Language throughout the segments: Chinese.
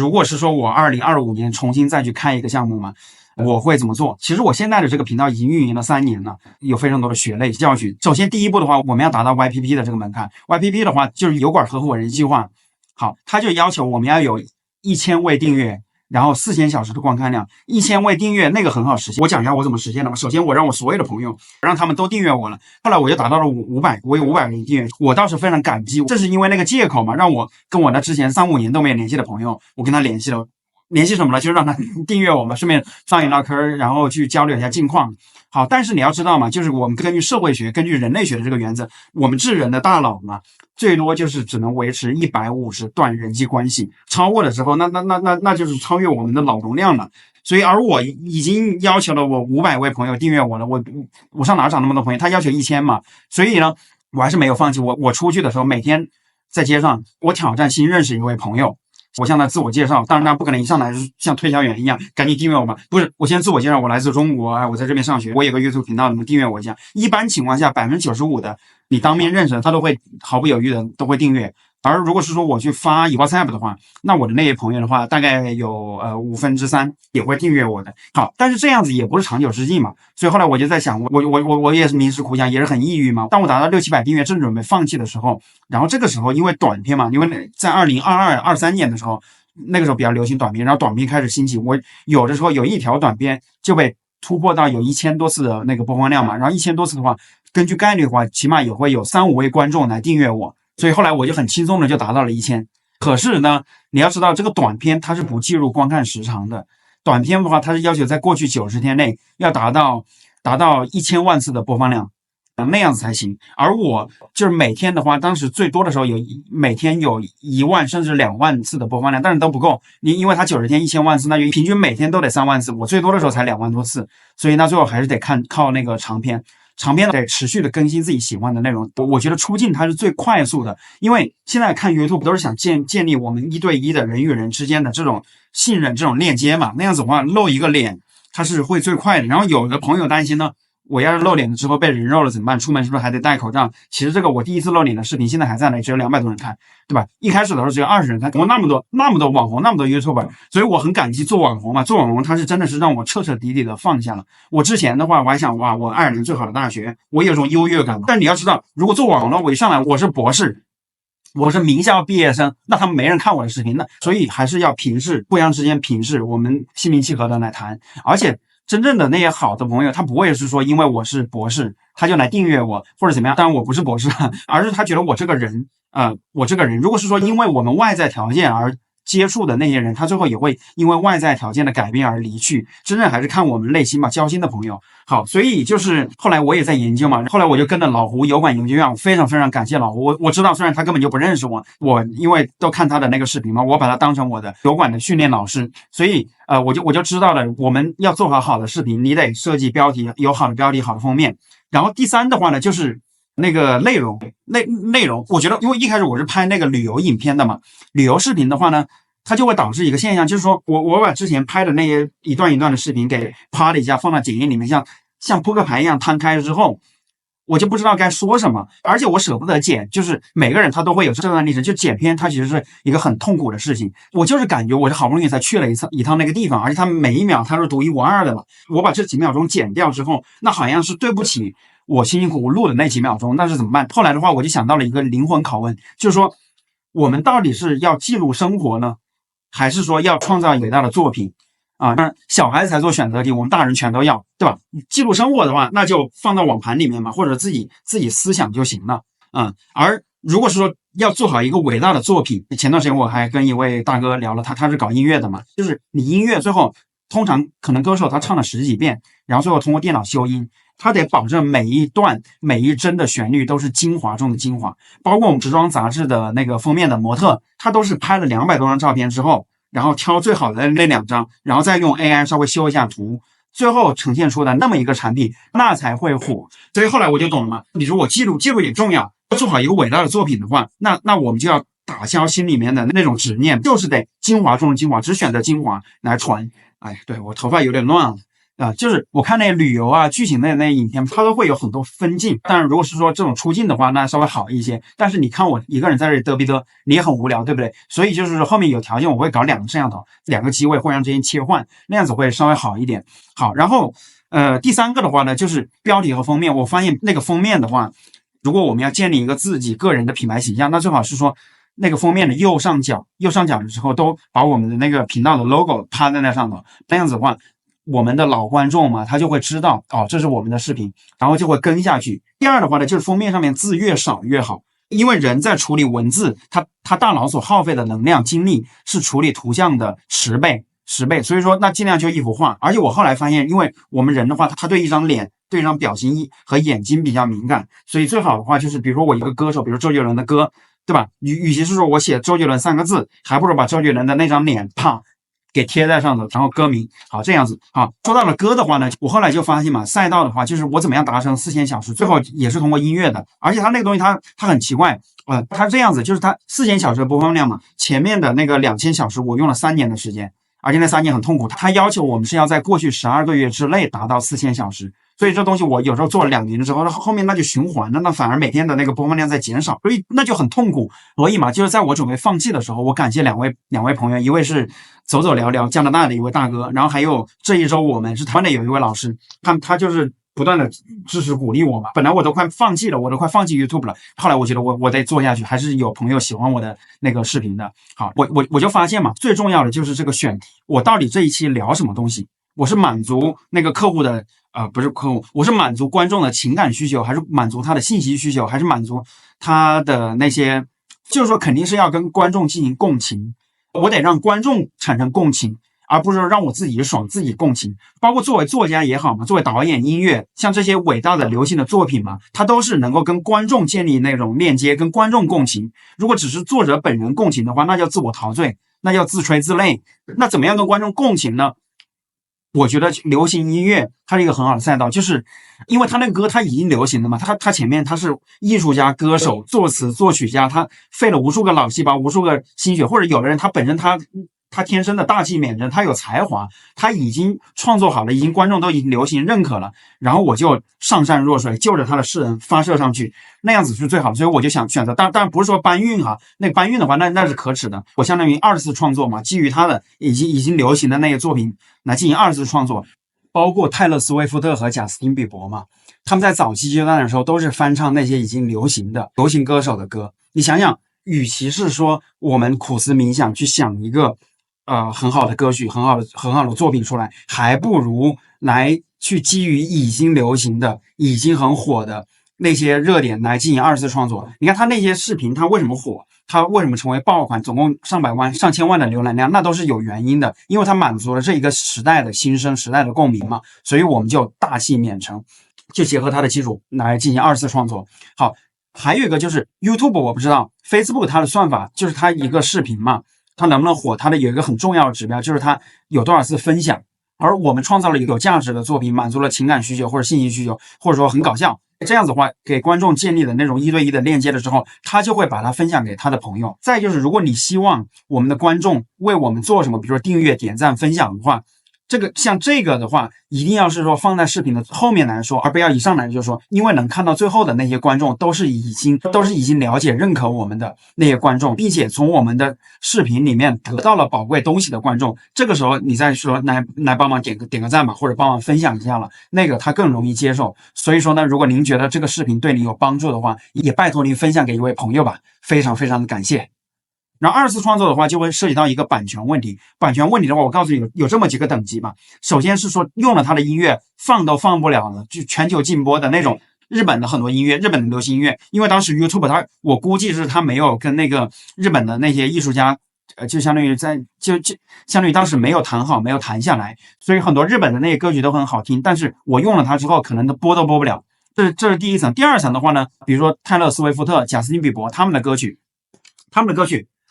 如果是说我2025年重新再去开一个项目嘛，我会怎么做？其实我现在的这个频道已经运营了3年了，有非常多的血泪教训。首先第一步的话，我们要达到 YPP 的这个门槛。YPP 的话就是油管合伙人计划，好，他就要求我们要有1000位订阅，然后4000小时的观看量。1000位订阅那个很好实现，我讲一下我怎么实现的吧。首先我让我所有的朋友让他们都订阅我了，后来我就达到了500，我有500人订阅，我倒是非常感激。这是因为那个借口嘛，让我跟我的之前3-5年都没有联系的朋友，我跟他联系了。联系什么了？就是让他订阅我们，顺便上一唠嗑，然后去交流一下近况。好，但是你要知道嘛，就是我们根据社会学、根据人类学的这个原则，我们智人的大脑嘛，最多就是只能维持150段人际关系，超过的时候，那就是超越我们的脑容量了。所以，而我已经要求了我500位朋友订阅我了，我上哪找那么多朋友？他要求1000嘛，所以呢，我还是没有放弃。我出去的时候，每天在街上，我挑战新认识一位朋友。我向他自我介绍，当然不可能一上来是像推销员一样，赶紧订阅我吧。不是，我先自我介绍，我来自中国，我在这边上学，我有个 YouTube 频道，你们订阅我一下。一般情况下，95%的你当面认识的，他都会毫不犹豫的都会订阅。而如果是说我去发WhatsApp 的话，那我的那些朋友的话，大概有3/5也会订阅我的。好，但是这样子也不是长久之计嘛。所以后来我就在想，我也是冥思苦想，也是很抑郁嘛。当我达到600-700订阅，正准备放弃的时候，然后这个时候因为短片嘛，因为在2022-23年的时候，那个时候比较流行短片，然后短片开始兴起，我有的时候有一条短片就被突破到有1000多次的那个播放量嘛，然后1000多次的话，根据概率的话，起码也会有3-5位观众来订阅我。所以后来我就很轻松的就达到了1000。可是呢，你要知道这个短片它是不计入观看时长的，短片的话它是要求在过去90天内要达到1000万次的播放量，那样子才行。而我就是每天的话，当时最多的时候每天有1万甚至2万次的播放量，但是都不够。因为它90天1000万次，那就平均每天都得3万次，我最多的时候才2万多次，所以那最后还是得靠那个长片得持续的更新自己喜欢的内容。我觉得出镜它是最快速的，因为现在看 YouTube 都是想建立我们1对1的人与人之间的这种信任、这种链接嘛，那样子的话露一个脸它是会最快的。然后有的朋友担心呢，我要是露脸了之后被人肉了怎么办？出门是不是还得戴口罩？其实这个我第一次露脸的视频现在还在那里，只有200多人看，对吧？一开始的时候只有20人看，我那么多网红，那么多 YouTuber， 所以我很感激做网红嘛。做网红它是真的是让我彻彻底底的放下了。我之前的话我还想哇，我爱尔兰最好的大学，我有种优越感。但你要知道，如果做网红了，我一上来我是博士，我是名校毕业生，那他们没人看我的视频的。所以还是要平视，不相之间平视，我们心平气和的来谈。而且真正的那些好的朋友，他不会是说因为我是博士他就来订阅我或者怎么样，当然我不是博士，而是他觉得我这个人如果是说因为我们外在条件而接触的那些人，他最后也会因为外在条件的改变而离去。真正还是看我们内心嘛，交心的朋友。好，所以就是后来我也在研究嘛，后来我就跟着老胡油管研究院，我非常非常感谢老胡。我知道虽然他根本就不认识我因为都看他的那个视频嘛，我把他当成我的油管的训练老师，所以我就知道了，我们要做好的视频，你得设计标题，有好的标题，好的封面。然后第三的话呢，就是那个内容，我觉得因为一开始我是拍那个旅游影片的嘛，旅游视频的话呢，它就会导致一个现象，就是说我把之前拍的那些一段一段的视频给啪的一下放到剪映里面，像扑克牌一样摊开之后，我就不知道该说什么，而且我舍不得剪。就是每个人他都会有这段历程，就剪片它其实是一个很痛苦的事情。我就是感觉我是好不容易才去了一趟那个地方，而且它每一秒它是独一无二的了。我把这几秒钟剪掉之后，那好像是对不起我辛辛苦苦录的那几秒钟，那是怎么办？后来的话我就想到了一个灵魂拷问，就是说我们到底是要记录生活呢，还是说要创造伟大的作品啊？那小孩子才做选择题，我们大人全都要，对吧？记录生活的话，那就放到网盘里面嘛，或者自己思想就行了。而如果是说要做好一个伟大的作品，前段时间我还跟一位大哥聊了，他是搞音乐的嘛，就是你音乐最后通常可能歌手他唱了10几遍，然后最后通过电脑修音，他得保证每一段每一帧的旋律都是精华中的精华。包括我们时装杂志的那个封面的模特，他都是拍了200多张照片之后，然后挑最好的那2张，然后再用 AI 稍微修一下图，最后呈现出的那么一个产品，那才会火。所以后来我就懂了嘛，你说我记录也重要，做好一个伟大的作品的话，那我们就要打消心里面的那种执念，就是得精华中的精华，只选择精华来传。哎，对，我头发有点乱了。就是我看那些旅游啊、剧情的那些影片，它都会有很多分镜。当然，如果是说这种出镜的话，那稍微好一些。但是你看我一个人在这里嘚逼嘚，你也很无聊，对不对？所以就是后面有条件，我会搞2个摄像头，2个机位，互相之间切换，那样子会稍微好一点。好，然后第3个的话呢，就是标题和封面。我发现那个封面的话，如果我们要建立一个自己个人的品牌形象，那最好是说那个封面的右上角的时候都把我们的那个频道的 logo 趴在那上头，那样子的话，我们的老观众嘛，他就会知道这是我们的视频，然后就会跟下去。第二的话呢，就是封面上面字越少越好，因为人在处理文字，他大脑所耗费的能量精力是处理图像的10倍，所以说那尽量就一幅画。而且我后来发现，因为我们人的话，他对一张脸、对一张表情和眼睛比较敏感，所以最好的话就是，比如说我一个歌手，比如周杰伦的歌，对吧？与其是说我写周杰伦3个字，还不如把周杰伦的那张脸啪给贴在上头，然后歌名好这样子。好，说到了歌的话呢，我后来就发现嘛，赛道的话就是我怎么样达成4000小时，最后也是通过音乐的。而且它那个东西它很奇怪，它这样子，就是它4000小时的播放量嘛，前面的那个2000小时我用了3年的时间，而且那3年很痛苦，它要求我们是要在过去12个月之内达到4000小时。所以这东西我有时候做了2年之后，后面那就循环了，那反而每天的那个播放量在减少，所以那就很痛苦。所以嘛，就是在我准备放弃的时候，我感谢两位朋友，一位是走走聊聊加拿大的一位大哥，然后还有这一周我们是台湾的有一位老师，他就是不断的支持鼓励我嘛。本来我都快放弃了，我都快放弃 YouTube 了，后来我觉得我得做下去，还是有朋友喜欢我的那个视频的。好，我就发现嘛，最重要的就是这个选题，我到底这一期聊什么东西？我是满足那个客户的不是客户，我是满足观众的情感需求，还是满足他的信息需求，还是满足他的那些，就是说肯定是要跟观众进行共情，我得让观众产生共情，而不是让我自己爽自己共情。包括作为作家也好嘛，作为导演、音乐，像这些伟大的流行的作品嘛，它都是能够跟观众建立那种链接，跟观众共情。如果只是作者本人共情的话，那叫自我陶醉，那叫自吹自擂。那怎么样跟观众共情呢？我觉得流行音乐它是一个很好的赛道，就是因为他那个歌他已经流行了嘛，他前面他是艺术家、歌手、作词、作曲家，他费了无数个脑细胞、无数个心血，或者有的人他本身他天生的大器晚成，他有才华，他已经创作好了，已经观众都已经流行认可了，然后我就上善若水，就着他的诗人发射上去，那样子是最好的。所以我就想选择，当然不是说搬运哈，那个搬运的话那是可耻的。我相当于2次创作嘛，基于他的已经流行的那个作品来进行2次创作。包括泰勒·斯威夫特和贾斯汀·比伯嘛，他们在早期阶段的时候都是翻唱那些已经流行的流行歌手的歌。你想想，与其是说我们苦思冥想去想一个很好的歌曲，很好的作品出来，还不如来去基于已经流行的、已经很火的那些热点来进行2次创作。你看他那些视频，他为什么火？他为什么成为爆款？总共上百万、上千万的浏览量，那都是有原因的，因为他满足了这一个时代的新生、时代的共鸣嘛。所以我们就大器晚成，就结合他的基础来进行2次创作。好，还有一个就是 YouTube， 我不知道 Facebook 它的算法，就是它一个视频嘛，它能不能火，它的有一个很重要的指标，就是它有多少次分享。而我们创造了一个有价值的作品，满足了情感需求或者信息需求，或者说很搞笑，这样子的话给观众建立的那种1对1的链接了之后，他就会把它分享给他的朋友。再就是如果你希望我们的观众为我们做什么，比如说订阅、点赞、分享的话，像这个的话一定要是说放在视频的后面来说，而不要一上来就说，因为能看到最后的那些观众都是已经了解认可我们的那些观众，并且从我们的视频里面得到了宝贵东西的观众，这个时候你再说来帮忙点个赞吧，或者帮忙分享一下了，那个他更容易接受。所以说呢，如果您觉得这个视频对你有帮助的话，也拜托您分享给一位朋友吧，非常非常的感谢。然后2次创作的话就会涉及到一个版权问题，版权问题的话我告诉你有这么几个等级吧。首先是说用了他的音乐放都放不了了，就全球禁播的那种日本的很多音乐，日本的流行音乐，因为当时 YouTube 我估计是他没有跟那个日本的那些艺术家就相当于相当于当时没有谈好，没有谈下来，所以很多日本的那些歌曲都很好听，但是我用了它之后可能都播不了。这是第一层。第二层的话呢，比如说泰勒·斯威夫特、贾斯汀·比伯他们的歌曲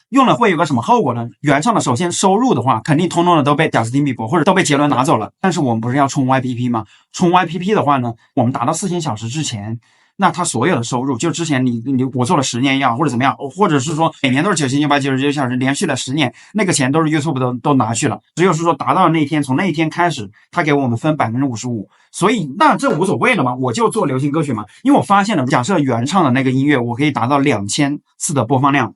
用了会有个什么后果呢？原唱的首先收入的话，肯定通通的都被贾斯汀比伯或者都被杰伦拿走了。但是我们不是要冲 YPP 吗？冲 YPP 的话呢，我们达到4000小时之前，那他所有的收入，就之前我做了10年呀，或者怎么样，或者是说每年都是9999小时，连续了10年，那个钱都是 YouTube 都拿去了。只有是说达到那一天，从那一天开始，他给我们分55%，所以那这无所谓了嘛，我就做流行歌曲嘛，因为我发现了，假设原唱的那个音乐，我可以达到2000次的播放量。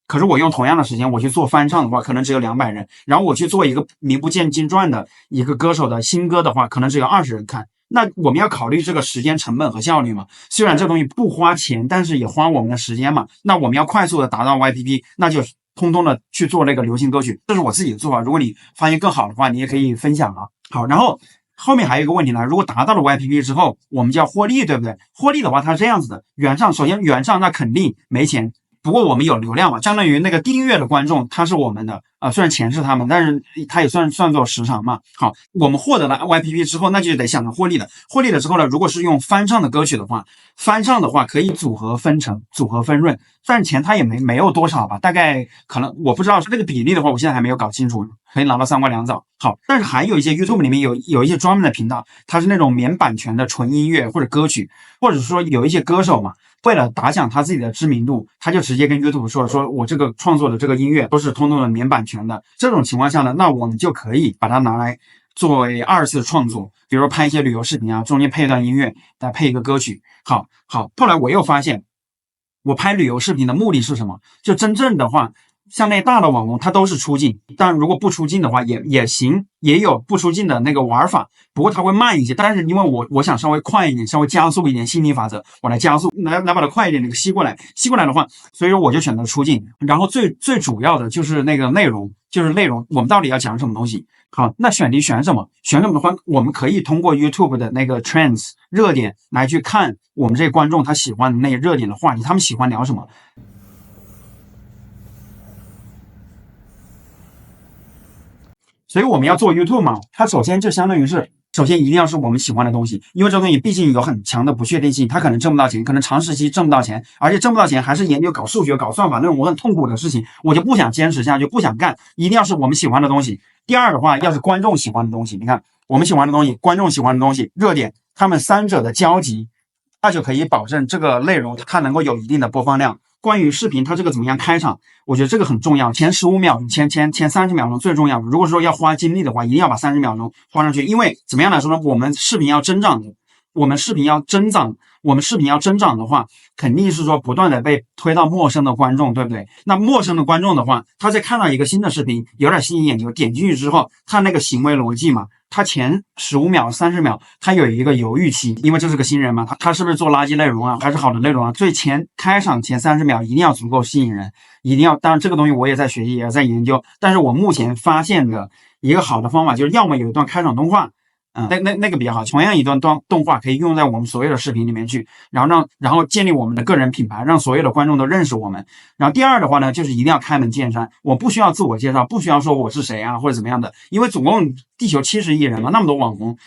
可是我用同样的时间，我去做翻唱的话，可能只有200人；然后我去做一个名不见经传的一个歌手的新歌的话，可能只有20人看。那我们要考虑这个时间成本和效率嘛。虽然这东西不花钱，但是也花我们的时间嘛。那我们要快速的达到 YPP， 那就通通的去做那个流行歌曲。这是我自己的做法。如果你发现更好的话，你也可以分享啊。好，然后后面还有一个问题呢，如果达到了 YPP 之后，我们就要获利，对不对？获利的话，它是这样子的：原唱，首先原唱那肯定没钱。不过我们有流量嘛，相当于那个订阅的观众他是我们的虽然钱是他们，但是他也算作时长嘛。好，我们获得了 YPP 之后，那就得想着获利了。获利了之后呢，如果是用翻唱的歌曲的话，翻唱的话可以组合分成、组合分润，但钱他也没有多少吧，大概可能我不知道这个比例的话，我现在还没有搞清楚，可以拿到3瓜2枣。好，但是还有一些 YouTube 里面有一些专门的频道，它是那种免版权的纯音乐或者歌曲，或者说有一些歌手嘛。为了打响他自己的知名度，他就直接跟 YouTube 说我这个创作的这个音乐都是通通的免版权的。这种情况下呢，那我们就可以把它拿来作为2次创作，比如说拍一些旅游视频啊，中间配一段音乐，再配一个歌曲。好，后来我又发现，我拍旅游视频的目的是什么？就真正的话，像那大的网红，他都是出镜，但如果不出镜的话也行，也有不出镜的那个玩法，不过它会慢一些。但是因为我想稍微快一点，稍微加速一点，心理法则，我来加速，来把它快一点那个吸过来的话，所以说我就选择出镜。然后最主要的就是那个内容，我们到底要讲什么东西？好，那选题选什么的话，我们可以通过 YouTube 的那个 Trends 热点来去看我们这些观众他喜欢的那些热点的话题，他们喜欢聊什么。所以我们要做 YouTube 嘛，它首先就相当于是，首先一定要是我们喜欢的东西，因为这东西毕竟有很强的不确定性，它可能挣不到钱，可能长时期挣不到钱，而且挣不到钱还是研究搞数学、搞算法那种我很痛苦的事情，我就不想坚持下去，不想干，一定要是我们喜欢的东西。第二的话，要是观众喜欢的东西，你看我们喜欢的东西，观众喜欢的东西，热点，他们三者的交集，那就可以保证这个内容它能够有一定的播放量。关于视频它这个怎么样开场，我觉得这个很重要，前15秒前30秒钟最重要。如果说要花精力的话，一定要把30秒钟花上去，因为怎么样来说呢，我们视频要增长的，我们视频要增长的话，肯定是说不断的被推到陌生的观众，对不对？那陌生的观众的话，他在看到一个新的视频有点吸引眼球，点进去之后，他那个行为逻辑嘛，他前15秒30秒他有一个犹豫期，因为这是个新人嘛，他是不是做垃圾内容啊，还是好的内容啊？所以开场前30秒一定要足够吸引人，一定要。当然这个东西我也在学习，也在研究，但是我目前发现的一个好的方法就是，要么有一段开场动画。那个比较好。同样一段动画可以用在我们所有的视频里面去，然后建立我们的个人品牌，让所有的观众都认识我们。然后第二的话呢，就是一定要开门见山，我不需要自我介绍，不需要说我是谁啊或者怎么样的，因为总共地球70亿人嘛，那么多网红。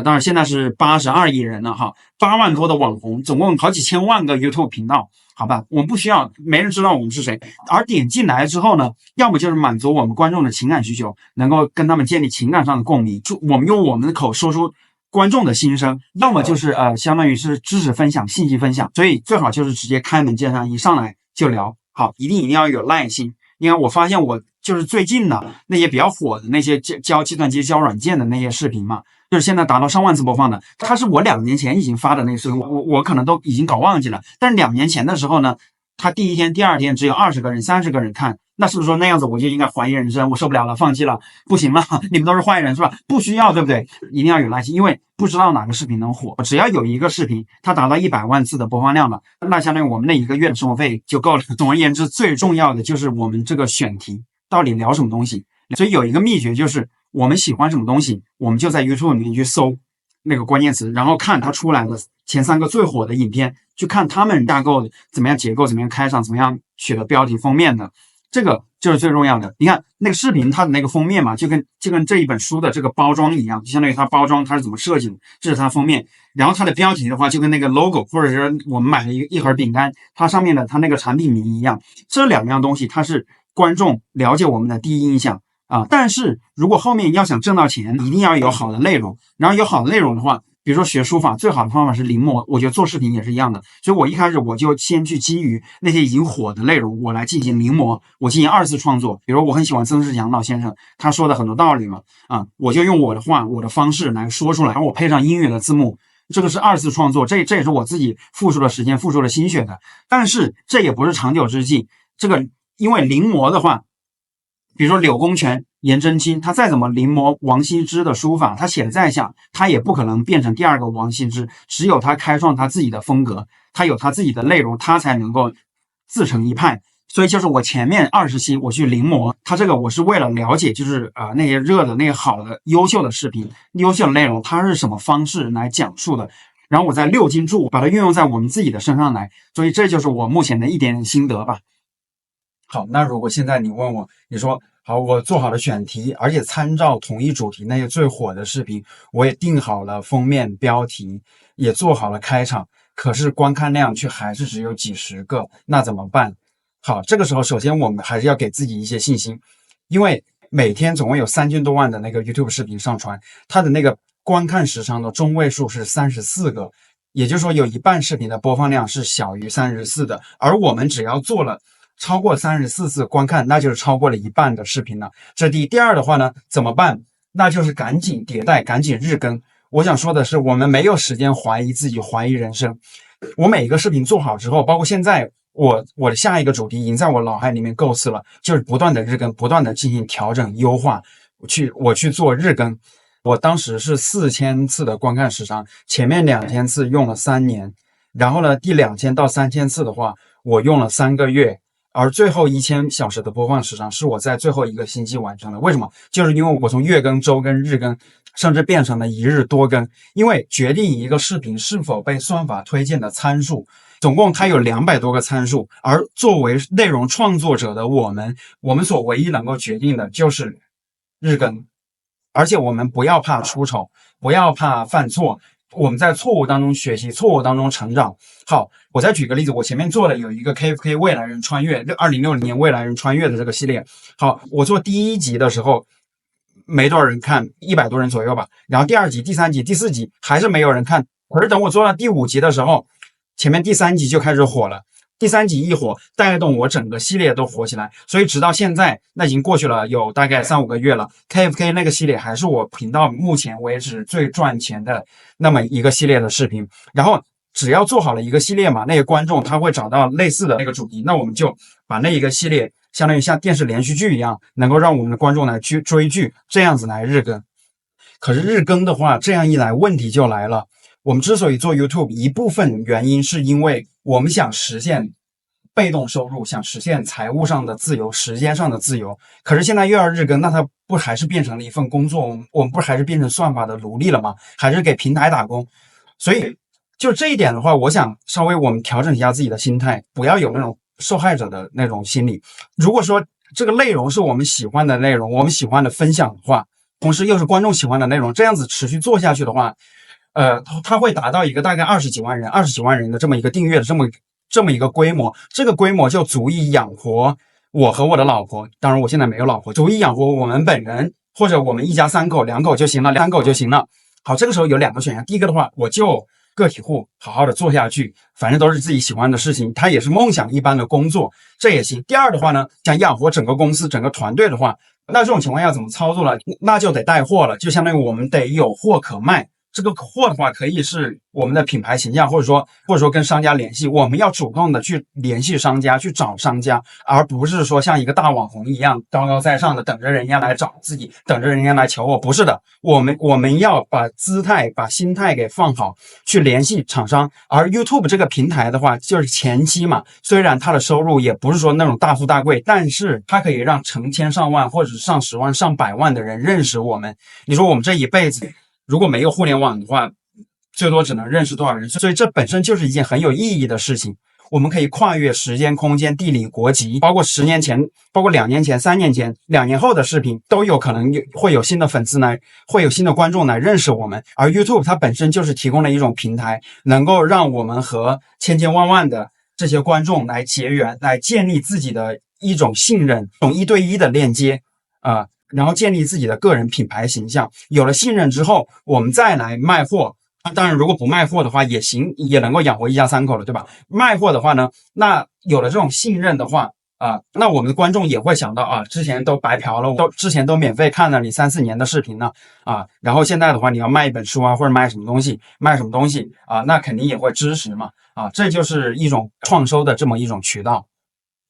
当然现在是82亿人了哈，8万多的网红，总共好几千万个 YouTube 频道，好吧，我们不需要，没人知道我们是谁。而点进来之后呢，要么就是满足我们观众的情感需求，能够跟他们建立情感上的共鸣，我们用我们的口说出观众的心声，要么就是相当于是知识分享、信息分享。所以最好就是直接开门见山，一上来就聊。好，一定要有耐心。因为我发现我就是最近的那些比较火的那些教计算机教软件的那些视频嘛，就是现在达到上万次播放的，它是我2年前已经发的那个视频，我可能都已经搞忘记了。但是2年前的时候呢，它第一天、第二天只有20个人、30个人看，那是不是说那样子我就应该怀疑人生，我受不了了，放弃了，不行了，你们都是坏人是吧？不需要，对不对？一定要有耐心，因为不知道哪个视频能火，只要有一个视频它达到100万次的播放量了，那相当于我们那1个月的生活费就够了。总而言之，最重要的就是我们这个选题到底聊什么东西。所以有一个秘诀就是我们喜欢什么东西，我们就在 YouTube 里面去搜那个关键词，然后看它出来的前3个最火的影片，去看他们架构怎么样，结构怎么样，开场怎么样，取的标题封面的，这个就是最重要的。你看那个视频它的那个封面嘛，就跟这一本书的这个包装一样，就相当于它包装它是怎么设计的，这是它封面。然后它的标题的话，就跟那个 logo 或者是我们买了一盒饼干，它上面的它那个产品名一样。这2样东西它是观众了解我们的第一印象啊。但是如果后面要想挣到钱，一定要有好的内容，然后有好的内容的话，比如说学书法，最好的方法是临摹，我觉得做视频也是一样的。所以我一开始我就先去基于那些已经火的内容，我来进行临摹，我进行二次创作。比如我很喜欢曾仕强老先生，他说的很多道理嘛，我就用我的话、我的方式来说出来，然后我配上音乐的字幕。这个是二次创作，这也是我自己付出的时间、付出的心血的。但是这也不是长久之计。这个因为临摹的话，比如说柳公权、颜真卿，他再怎么临摹王羲之的书法，他写的再像，他也不可能变成第二个王羲之。只有他开创他自己的风格，他有他自己的内容，他才能够自成一派。所以就是我前面20期我去临摹它，这个我是为了了解，就是那些热的、那些好的、优秀的视频、优秀的内容，它是什么方式来讲述的，然后我再6金注把它运用在我们自己的身上来。所以这就是我目前的一点心得吧。好，那如果现在你问我，你说好，我做好了选题，而且参照同一主题那些最火的视频，我也定好了封面标题，也做好了开场，可是观看量却还是只有几十个，那怎么办？好，这个时候首先我们还是要给自己一些信心，因为每天总共有3000多万的那个 YouTube 视频上传，它的那个观看时长的中位数是34个，也就是说有一半视频的播放量是小于34的，而我们只要做了超过34次观看，那就是超过了一半的视频了。这第一。第二的话呢，怎么办？那就是赶紧迭代，赶紧日更。我想说的是，我们没有时间怀疑自己，怀疑人生。我每一个视频做好之后，包括现在我的下一个主题已经在我脑海里面构思了，就是不断的日更，不断的进行调整优化，我去做日更。我当时是4000次的观看时长，前面2000次用了3年，然后呢第2000到3000次的话，我用了3个月，而最后1000小时的播放时长是我在最后1个星期完成的。为什么？就是因为我从月更、周更、日更，甚至变成了1日多更。因为决定一个视频是否被算法推荐的参数，总共它有200多个参数，而作为内容创作者的我们所唯一能够决定的就是日更。而且我们不要怕出丑，不要怕犯错，我们在错误当中学习，错误当中成长。好，我再举个例子，我前面做的有一个 KFK 未来人穿越，2060年未来人穿越的这个系列。好，我做第1集的时候没多少人看，100多人左右吧，然后第2集、第3集、第4集还是没有人看。可是等我做到第5集的时候，前面第3集就开始火了，第3集一火，带动我整个系列都火起来。所以直到现在，那已经过去了有大概3-5个月了， KFK 那个系列还是我频道目前为止最赚钱的那么一个系列的视频。然后只要做好了一个系列嘛，那个观众他会找到类似的那个主题，那我们就把那一个系列相当于像电视连续剧一样，能够让我们的观众来去追剧，这样子来日更。可是日更的话，这样一来问题就来了。我们之所以做 YouTube， 一部分原因是因为我们想实现被动收入，想实现财务上的自由，时间上的自由。可是现在又要日更，那它不还是变成了一份工作？我们不还是变成算法的奴隶了吗？还是给平台打工？所以就这一点的话，我想稍微我们调整一下自己的心态，不要有那种受害者的那种心理。如果说这个内容是我们喜欢的内容，我们喜欢的分享的话，同时又是观众喜欢的内容，这样子持续做下去的话，它会达到一个大概20几万人的这么一个订阅的这么一个规模，这个规模就足以养活我和我的老婆，当然我现在没有老婆，足以养活我们本人，或者我们一家3口2口就行了，2口就行了。好，这个时候有2个选项，第一个的话，我就个体户好好的做下去，反正都是自己喜欢的事情，它也是梦想一般的工作，这也行。第二的话呢，想养活整个公司整个团队的话，那这种情况下怎么操作了？那就得带货了，就相当于我们得有货可卖。这个货的话，可以是我们的品牌形象，或者说跟商家联系，我们要主动的去联系商家，去找商家，而不是说像一个大网红一样高高在上的等着人家来找自己，等着人家来求我。不是的，我们要把姿态、把心态给放好，去联系厂商。而 YouTube 这个平台的话，就是前期嘛，虽然它的收入也不是说那种大富大贵，但是它可以让成千上万或者上10万、上百万的人认识我们。你说我们这一辈子如果没有互联网的话，最多只能认识多少人？所以这本身就是一件很有意义的事情。我们可以跨越时间、空间、地理、国籍，包括10年前，包括2年前、3年前、2年后的视频，都有可能会有新的粉丝来，会有新的观众来认识我们。而 YouTube 它本身就是提供了一种平台，能够让我们和千千万万的这些观众来结缘，来建立自己的一种信任，一种1对1的链接然后建立自己的个人品牌形象。有了信任之后，我们再来卖货，当然，如果不卖货的话也行，也能够养活一家三口了，对吧？卖货的话呢，那有了这种信任的话那我们的观众也会想到之前都白嫖了，之前都免费看了你3-4年的视频呢然后现在的话你要卖一本书或者卖什么东西，那肯定也会支持嘛这就是一种创收的这么一种渠道。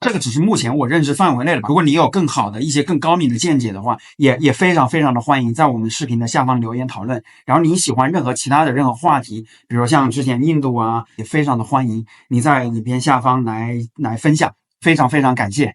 这个只是目前我认知范围内的吧。如果你有更好的一些更高明的见解的话，也非常非常的欢迎在我们视频的下方留言讨论。然后你喜欢任何其他的任何话题，比如像之前印度也非常的欢迎你在影片下方来分享。非常非常感谢。